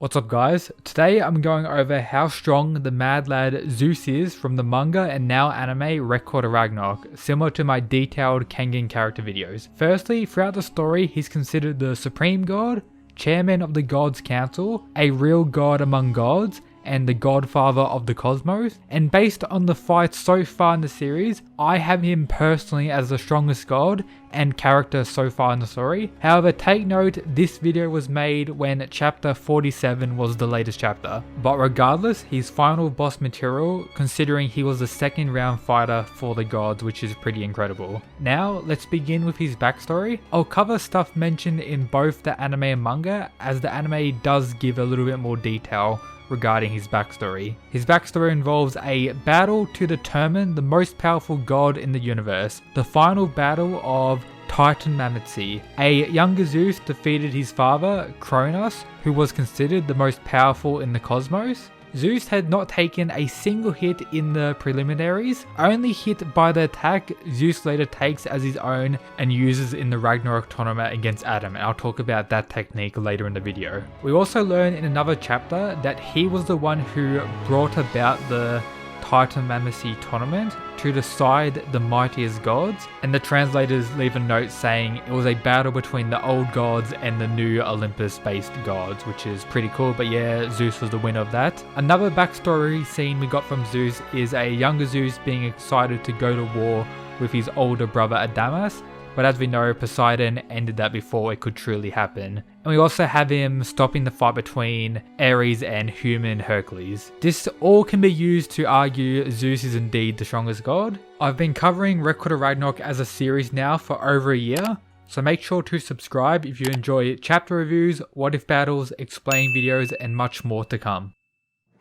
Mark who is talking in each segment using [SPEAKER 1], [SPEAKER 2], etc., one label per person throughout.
[SPEAKER 1] What's up guys? Today I'm going over how strong the mad lad Zeus is from the manga and now anime Ragnarok, similar to my detailed Kengan character videos. Firstly, throughout the story he's considered the supreme god, chairman of the gods council, a real god among gods, and the godfather of the cosmos. And based on the fights so far in the series, I have him personally as the strongest god and character so far in the story. However, take note, this video was made when chapter 47 was the latest chapter. But regardless, he's final boss material considering he was the second round fighter for the gods, which is pretty incredible. Now, let's begin with his backstory. I'll cover stuff mentioned in both the anime and manga, as the anime does give a little bit more detail regarding his backstory. His backstory involves a battle to determine the most powerful god in the universe, the final battle of Titan Mammoth. A younger Zeus defeated his father, Cronus, who was considered the most powerful in the cosmos. Zeus had not taken a single hit in the preliminaries, only hit by the attack Zeus later takes as his own and uses in the Ragnarok tournament against Adam, and I'll talk about that technique later in the video. We also learn in another chapter that he was the one who brought about the Titan Mammoth tournament to decide the mightiest gods, and the translators leave a note saying it was a battle between the old gods and the new Olympus-based gods, which is pretty cool. But yeah, Zeus was the winner of that. Another backstory scene we got from Zeus is a younger Zeus being excited to go to war with his older brother Adamas, but as we know, Poseidon ended that before it could truly happen. And we also have him stopping the fight between Ares and human Hercules. This all can be used to argue Zeus is indeed the strongest god. I've been covering Ragnarok as a series now for over a year, so make sure to subscribe if you enjoy chapter reviews, what if battles, explain videos, and much more to come.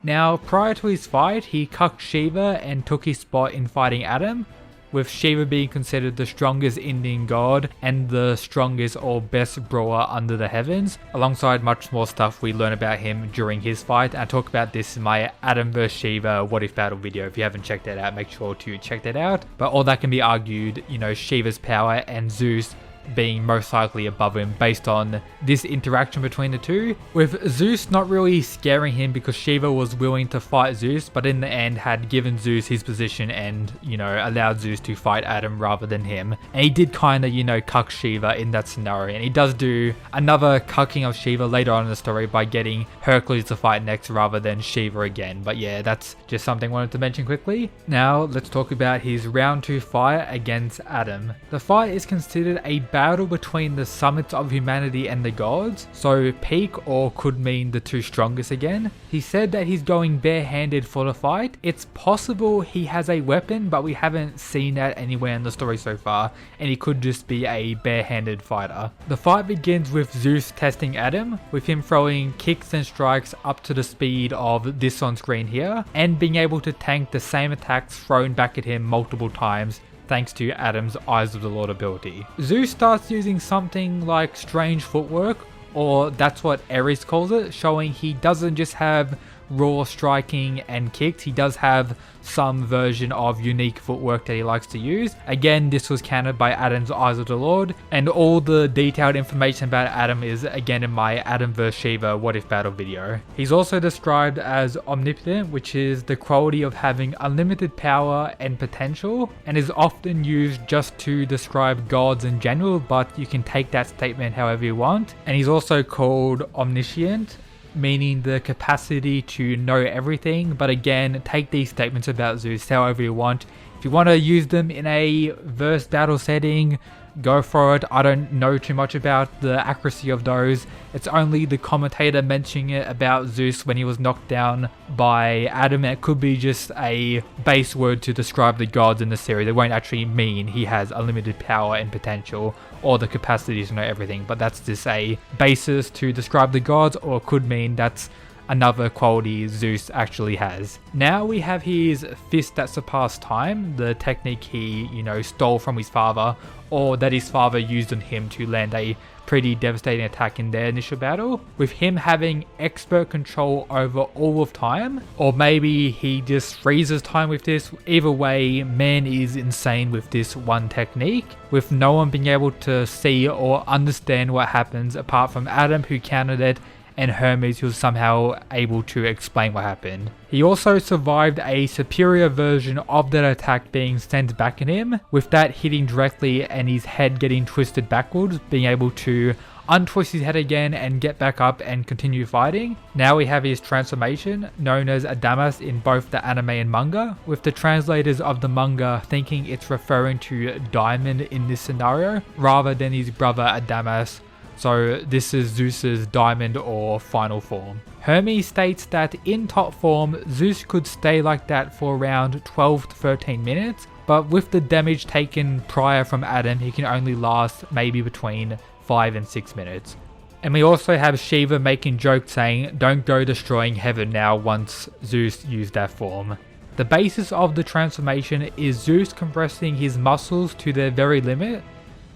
[SPEAKER 1] Now, prior to his fight, he cucked Shiva and took his spot in fighting Adam, with Shiva being considered the strongest Indian god and the strongest or best brawler under the heavens, alongside much more stuff we learn about him during his fight. I talk about this in my Adam vs Shiva what if battle video. If you haven't checked that out, make sure to check that out. But all that can be argued, you know, Shiva's power and Zeus being most likely above him based on this interaction between the two, with Zeus not really scaring him because Shiva was willing to fight Zeus, but in the end had given Zeus his position and, you know, allowed Zeus to fight Adam rather than him. And he did kind of, you know, cuck Shiva in that scenario, and he does do another cucking of Shiva later on in the story by getting Hercules to fight next rather than Shiva again. But yeah, that's just something I wanted to mention quickly. Now let's talk about his round 2 fight against Adam. The fight is considered a battle between the summits of humanity and the gods, so peak or could mean the two strongest again. He said that he's going barehanded for the fight. It's possible he has a weapon, but we haven't seen that anywhere in the story so far, and he could just be a barehanded fighter. The fight begins with Zeus testing Adam, with him throwing kicks and strikes up to the speed of this on screen here, and being able to tank the same attacks thrown back at him multiple times, thanks to Adam's Eyes of the Lord ability. Zeus starts using something like strange footwork, or that's what Ares calls it, showing he doesn't just have raw striking and kicks, he does have some version of unique footwork that he likes to use. Again, this was countered by Adam's Eyes of the Lord, and all the detailed information about Adam is again in my Adam vs Shiva what if battle video. He's also described as omnipotent, which is the quality of having unlimited power and potential, and is often used just to describe gods in general, but you can take that statement however you want. And he's also called omniscient, meaning the capacity to know everything. But again, take these statements about Zeus however you want. If you want to use them in a verse battle setting, go for it. I don't know too much about the accuracy of those. It's only the commentator mentioning it about Zeus when he was knocked down by Adam. It could be just a base word to describe the gods in the series. It won't actually mean he has unlimited power and potential or the capacity to know everything, but that's just a basis to describe the gods, or it could mean that's another quality Zeus actually has. Now we have his fist that surpassed time, the technique he, you know, stole from his father, or that his father used on him to land a pretty devastating attack in their initial battle, with him having expert control over all of time, or maybe he just freezes time with this. Either way, man is insane with this one technique, with no one being able to see or understand what happens apart from Adam, who countered it and Hermes was somehow able to explain what happened. He also survived a superior version of that attack being sent back at him, with that hitting directly and his head getting twisted backwards, being able to untwist his head again and get back up and continue fighting. Now we have his transformation, known as Adamas in both the anime and manga, with the translators of the manga thinking it's referring to Diamond in this scenario, rather than his brother Adamas. So this is Zeus's diamond or final form. Hermes states that in top form, Zeus could stay like that for around 12 to 13 minutes, but with the damage taken prior from Adam, he can only last maybe between 5 and 6 minutes. And we also have Shiva making jokes saying, "Don't go destroying heaven now," once Zeus used that form. The basis of the transformation is Zeus compressing his muscles to their very limit,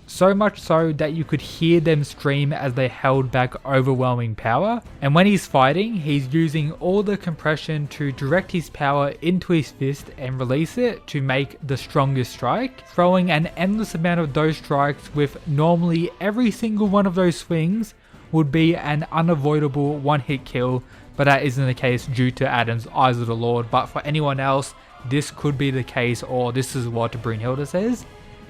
[SPEAKER 1] so much so that you could hear them scream as they held back overwhelming power. And when he's fighting, he's using all the compression to direct his power into his fist and release it to make the strongest strike, throwing an endless amount of those strikes, with normally every single one of those swings would be an unavoidable one-hit kill, but that isn't the case due to Adam's Eyes of the Lord. But for anyone else, this could be the case, or this is what Brynhilde says.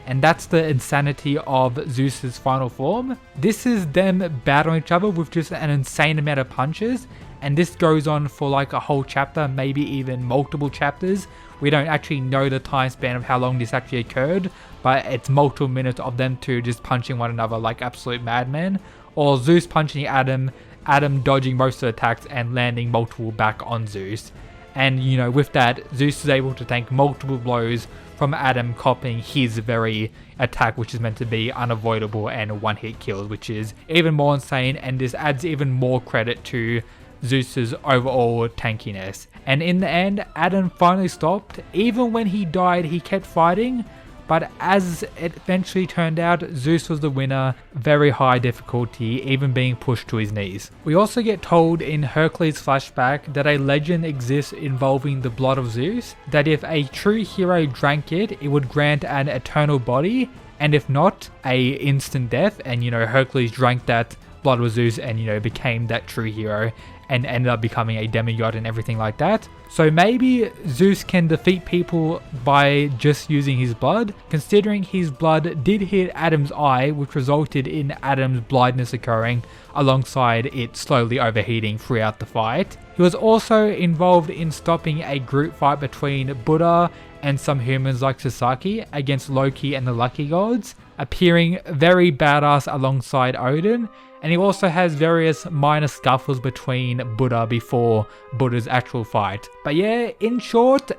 [SPEAKER 1] And that's the insanity of Zeus's final form. This is them battling each other with just an insane amount of punches, and this goes on for like a whole chapter, maybe even multiple chapters. We don't actually know the time span of how long this actually occurred, but it's multiple minutes of them two just punching one another like absolute madmen, or Zeus punching Adam, Adam dodging most of the attacks and landing multiple back on Zeus. And you know, with that, Zeus is able to tank multiple blows from Adam copying his very attack, which is meant to be unavoidable and one-hit kills, which is even more insane, and this adds even more credit to Zeus's overall tankiness. And in the end, Adam finally stopped. Even when he died, he kept fighting, but as it eventually turned out, Zeus was the winner, very high difficulty, even being pushed to his knees. We also get told in Hercules' flashback that a legend exists involving the blood of Zeus, that if a true hero drank it, it would grant an eternal body, and if not, a instant death. And you know, Hercules drank that blood of Zeus and you know, became that true hero and ended up becoming a demigod and everything like that. So maybe Zeus can defeat people by just using his blood, considering his blood did hit Adam's eye, which resulted in Adam's blindness occurring alongside it slowly overheating throughout the fight. He was also involved in stopping a group fight between Buddha and some humans like Sasaki against Loki and the Lucky Gods, appearing very badass alongside Odin. And he also has various minor scuffles between Buddha before Buddha's actual fight. But yeah, in short,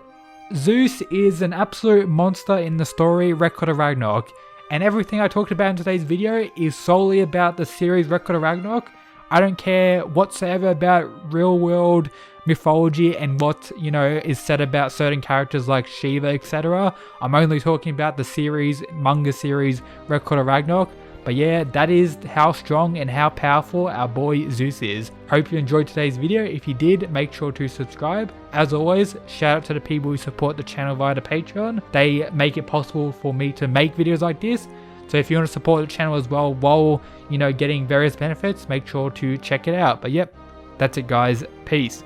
[SPEAKER 1] Zeus is an absolute monster in the story Record of Ragnarok. And everything I talked about in today's video is solely about the series Record of Ragnarok. I don't care whatsoever about real world mythology and what, you know, is said about certain characters like Shiva, etc. I'm only talking about the series, manga series Record of Ragnarok. But yeah, that is how strong and how powerful our boy Zeus is. Hope you enjoyed today's video. If you did, make sure to subscribe. As always, shout out to the people who support the channel via the Patreon. They make it possible for me to make videos like this. So if you want to support the channel as well while, you know, getting various benefits, make sure to check it out. But yep, that's it guys. Peace.